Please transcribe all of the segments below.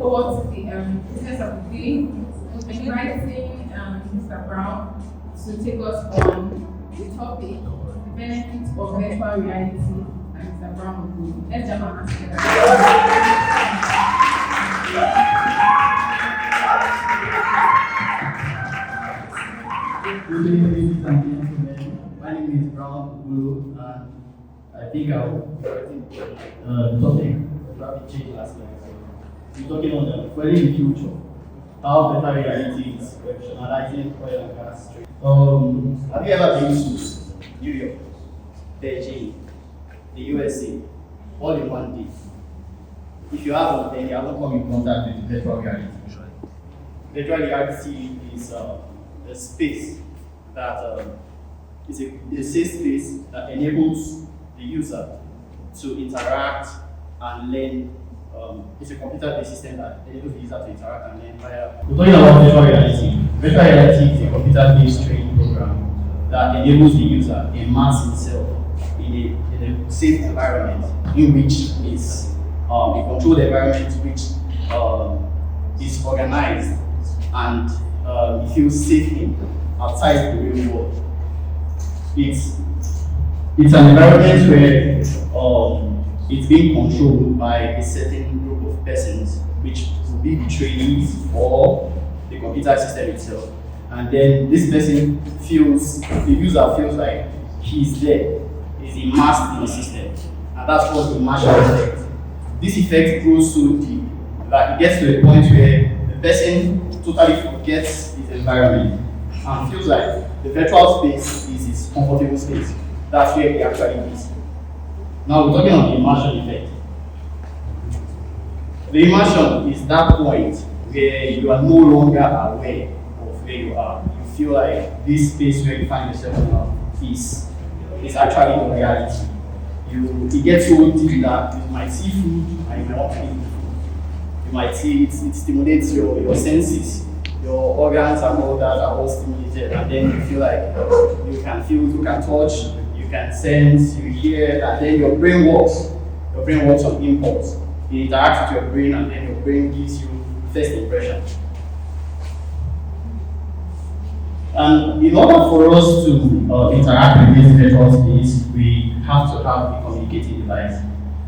forward to the business of the day, inviting Mr. Brown to take us on the topic, the benefits of virtual reality, and Mr. Brown will go. Let's jump on together. Good evening, ladies and gentlemen. My name is Brown Blue, and I think I'll the topic probably changed last night. So we're talking on the very in the future, how virtual reality is revolutionizing oil and gas trade. Have you ever been to New York, Beijing, the USA, all in one day? If you haven't, then you haven't come in contact with virtual reality. Virtual reality is a space that is a safe space that enables the user to interact and learn. It's a computer-based system that enables the user to interact and learn via. We're talking about virtual reality. Virtual reality is a computer-based training program that enables the user to immerse himself in a safe environment in which is a controlled environment which is organized and he feels safe in outside the real world. It's an environment where it's being controlled by a certain group of persons, which will be the trainees or the computer system itself. And then this person the user feels like he's there, he's immersed in the system. And that's called the immersion effect. This effect grows so deep that it gets to a point where the person totally forgets his environment and feels like the virtual space is his comfortable space. That's where he actually is. Now we're talking about the immersion effect. The immersion is that point where you are no longer aware of where you are. You feel like this space where you find yourself now is actually the reality. It gets so deep that you might see food and you might not feel the food. You might see it stimulates your senses. Your organs and all that are all stimulated, and then you feel like you can feel, you can touch, you can sense, you hear, and then your brain works. Your brain works on impulse. It interacts with your brain, and then your brain gives you first impression. And in order for us to interact with this virtual space, we have to have a communicating device.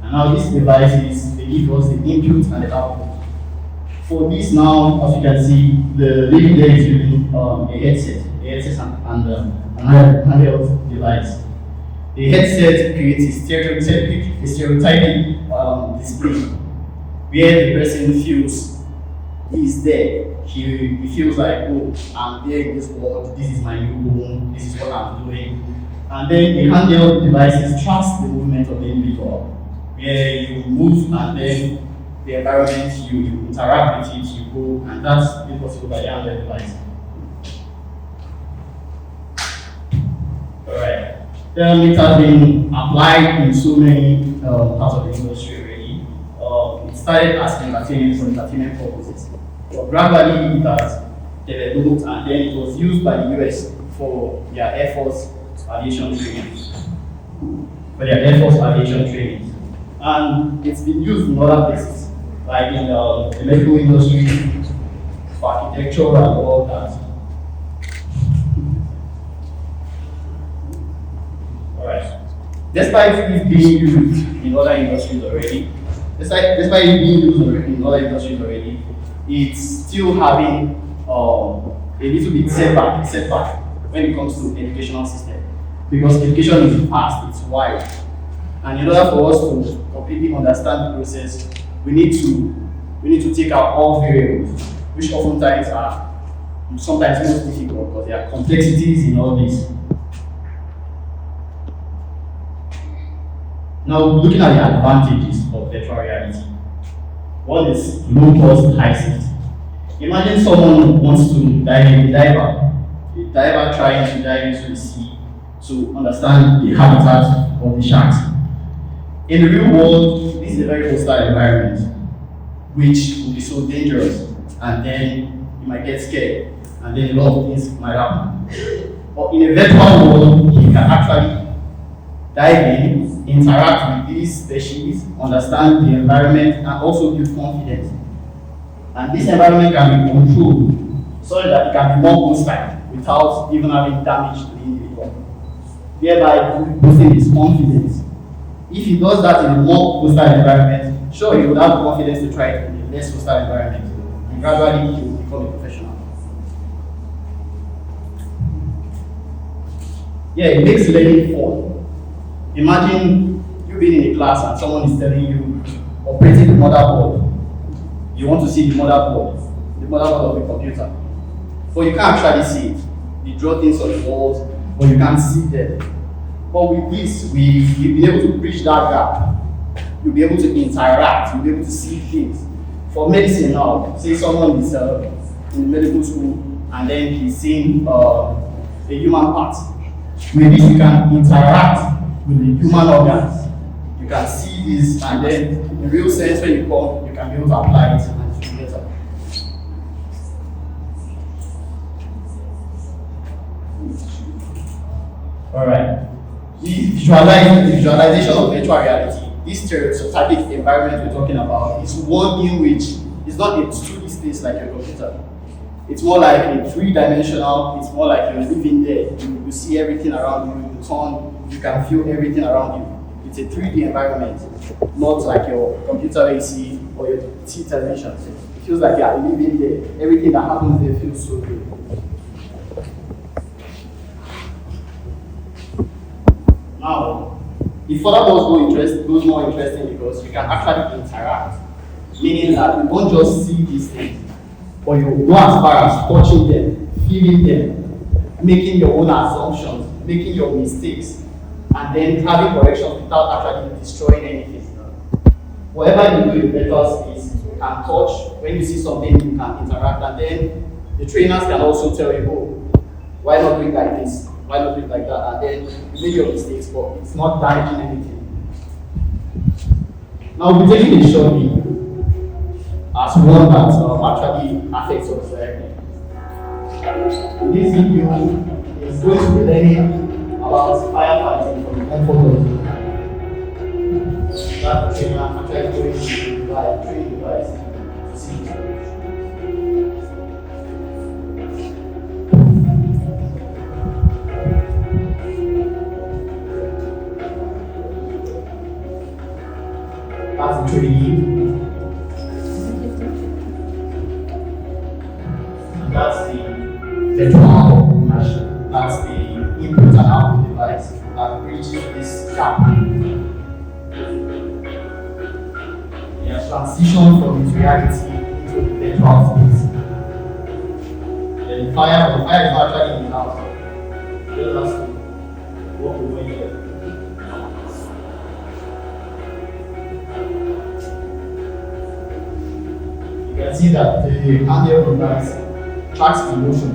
And now these devices, they give us the input and the output. For this now, as you can see, the lady there is using a headset and an handheld device. The headset creates a stereotypic display where the person feels he's there. He feels like, oh, I'm there in this world, this is my new home, this is what I'm doing. And then the handheld devices tracks the movement of the individual, where you move and then the environment, you interact with it, you go, and that's possible by the handheld device. Alright. It has been applied in so many parts of the industry already. It started as entertainment for entertainment purposes. But gradually it has developed, and then it was used by the US for their Air Force aviation training. And it's been used in other places, like in the medical industry, for architecture and all that. Alright. Despite it being used in other industries already, it's still having a little bit setback when it comes to educational system. Because education is vast, it's wide. And in order for us to completely understand the process, we need to take out all variables, which oftentimes are sometimes most difficult because there are complexities in all this. Now, looking at the advantages of virtual reality. One is low cost, high safety. Imagine someone wants to dive in, a diver trying to dive into the sea to understand the habitat of the sharks. In the real world, this is a very hostile environment, which will be so dangerous, and then you might get scared, and then a lot of things might happen. But in a virtual world, you can actually dive in, interact with these species, understand the environment, and also build confidence. And this environment can be controlled so that it can be more hostile without even having damage to the individual, thereby boosting his confidence. If he does that in a more hostile environment, sure, he would have confidence to try it in a less hostile environment, and gradually he will become a professional. Yeah, it makes learning fun. Imagine you being in a class and someone is telling you operating the motherboard. You want to see the motherboard of the computer, but you can't actually see it. You draw things on the walls, but you can't see them. But with this, we'll be able to bridge that gap. You'll be able to interact, you'll be able to see things. For medicine now, say someone is in medical school and then he's seeing a human part. With this, you can interact with the human organs. You can see this, and then in the real sense, when you come, you can be able to apply it and it's better. Alright. The visualization of virtual reality, this stereotypic environment we're talking about, is one in which it's not a 2D space like your computer. It's more like a 3-dimensional, it's more like you're living there. You see everything around you, you turn, you can feel everything around you. It's a 3D environment, not like your computer AC or your television. It feels like you're living there. Everything that happens there feels so good. Now, the further goes more interesting because you can actually interact, meaning that you don't just see these things, but you go as far as touching them, feeling them, making your own assumptions, making your mistakes, and then having corrections without actually destroying anything. Whatever you do in virtual space, you can touch. When you see something, you can interact, and then the trainers can also tell you, oh, why not do it like this? Why not do it like that? And then you make your mistakes, but it's not damaging anything. Now we'll be taking a short video as one that actually affects us directly. In this video is going to be learning about firefighting from the comfort of home. That the trainer actually going to buy a training device to see this. That's the trainee. And that's the virtual machine. That's the input and output device that bridges this gap. It has transitioned from its reality into the virtual space. The fire is not actually in the house. It just has to walk away here. You can see that the handheld device tracks the motion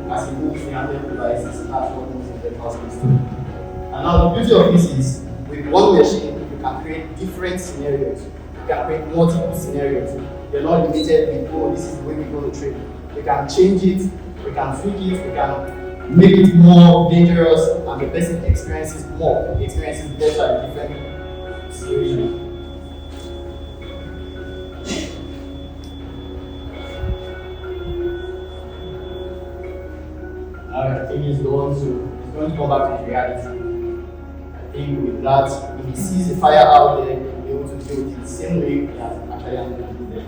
as it moves the handheld devices. That's what moves in the virtual space too. And now the beauty of this is, with one machine, you can create different scenarios. You can create multiple scenarios. You're not limited with, oh, this is the way we're going to train. We can change it, we can tweak it, we can make it more dangerous, and the person experiences more, experiences better in different situations. I think he's going to come back to reality. I think with that, if he sees a fire out there, he'll be able to deal with it the same way he has actually handled it there.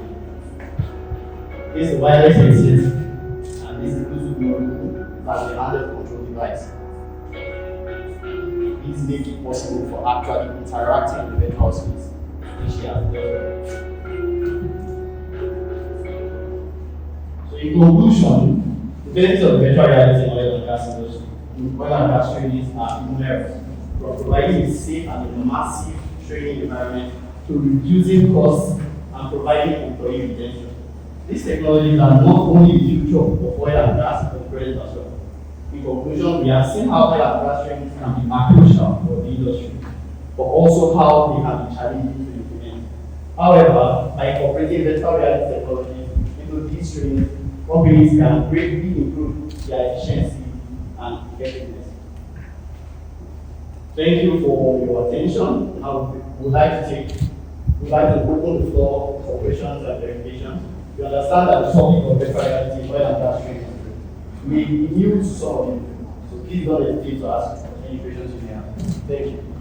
This is a wireless headset, and this is the Bluetooth mode as the handheld control device. These make it possible for actually interacting in the virtual space, which he has done. So in conclusion, the benefits of virtual reality in oil and gas industry, oil and gas training are numerous, from providing a safe and a massive training environment to reducing costs and providing employee retention. These technologies are not only the future of oil and gas, but the present as well. In conclusion, we have seen how oil and gas training can be crucial for the industry, but also how they can be challenging to implement. However, by incorporating virtual reality technology into these trainings, companies can greatly improve their efficiency and effectiveness. Thank you for your attention. Now we would like to open the floor for questions and verifications. You understand that the topic of virtual reality is oil and gas trading may be new to some of you. So please don't hesitate to ask any questions you may have. Thank you.